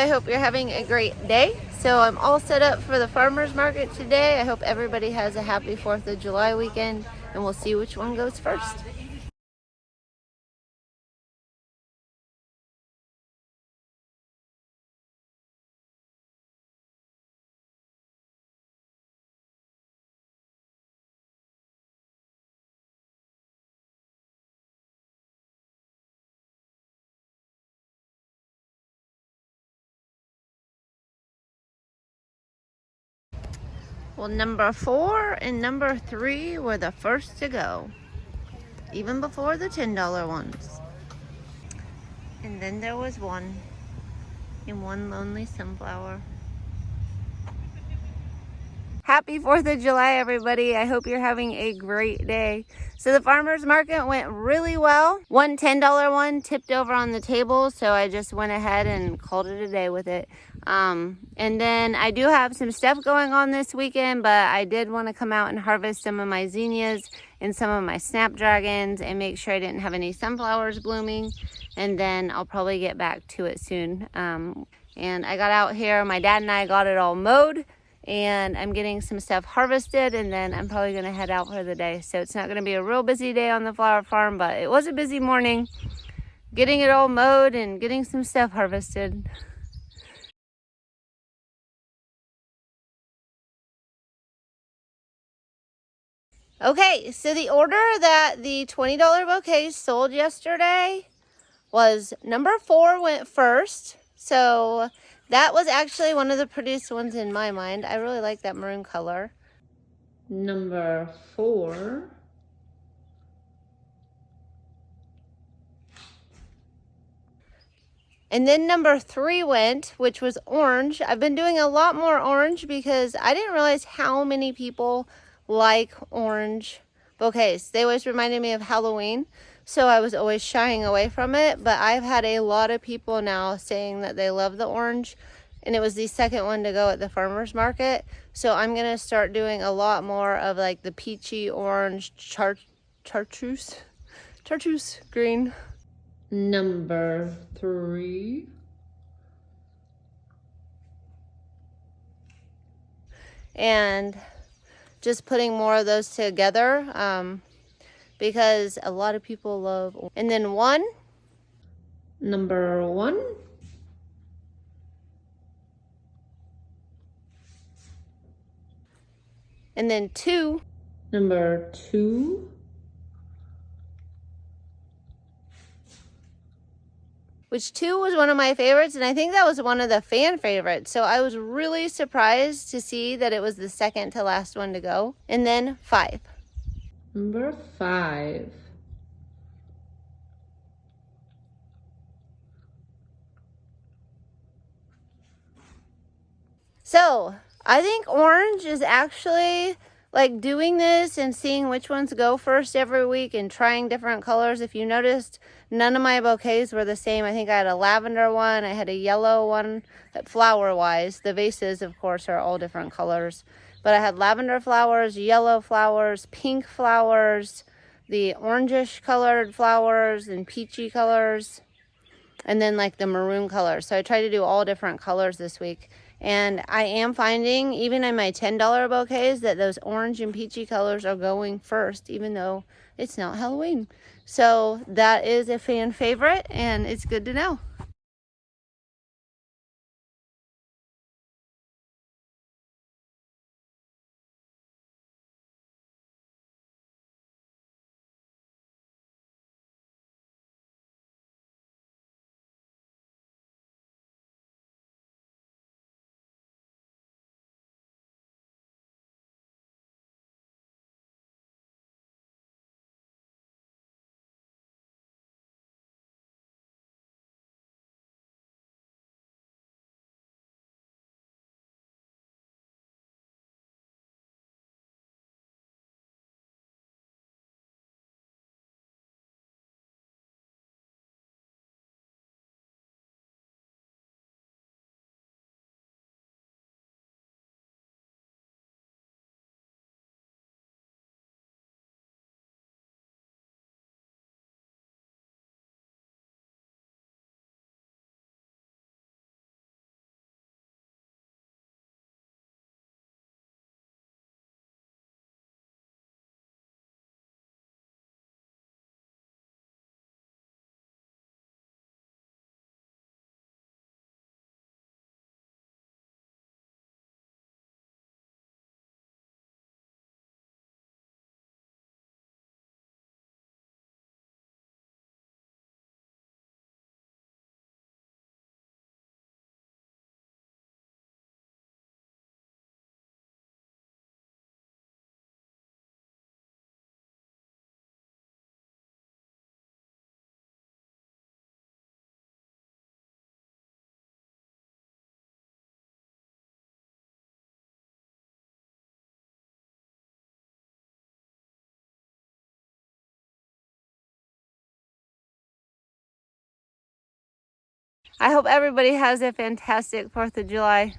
I hope you're having a great day. So I'm all set up for the farmer's market today. I hope everybody has a happy 4th of July weekend, and we'll see which one goes first. Well, number 4 and number 3 were the first to go, even before the $10 ones. And then there was one, and one lonely sunflower. Happy 4th of July, everybody. I hope you're having a great day. So the farmer's market went really well. One $10 one tipped over on the table, so I just went ahead and called it a day with it. And then I do have some stuff going on this weekend, but I did want to come out and harvest some of my zinnias and some of my snapdragons and make sure I didn't have any sunflowers blooming. And then I'll probably get back to it soon. And I got out here, my dad and I got it all mowed, and I'm getting some stuff harvested, and then I'm probably going to head out for the day. So it's not going to be a real busy day on the flower farm, but it was a busy morning getting it all mowed and getting some stuff harvested. Okay, so the order that the $20 bouquets sold yesterday was number 4 went first. So that was actually one of the prettiest ones in my mind. I really like that maroon color. Number 4. And then number 3 went, which was orange. I've been doing a lot more orange because I didn't realize how many people like orange bouquets. They always reminded me of Halloween, so I was always shying away from it. But I've had a lot of people now saying that they love the orange, and it was the second one to go at the farmer's market. So I'm going to start doing a lot more of like the peachy orange chartreuse green. Number 3. And just putting more of those together because a lot of people love. And then 1. Number 1. And then 2. Number 2. Which 2 was one of my favorites, and I think that was one of the fan favorites. So I was really surprised to see that it was the second to last one to go. And then 5. Number 5. So I think orange is actually like doing this and seeing which ones go first every week and trying different colors. If you noticed, none of my bouquets were the same. I think I had a lavender one, I had a yellow one, flower wise. The vases, of course, are all different colors. But I had lavender flowers, yellow flowers, pink flowers, the orangish colored flowers, and peachy colors, and then like the maroon color. So I tried to do all different colors this week. And I am finding, even in my $10 bouquets, that those orange and peachy colors are going first, even though it's not Halloween. So that is a fan favorite, and it's good to know. I hope everybody has a fantastic 4th of July.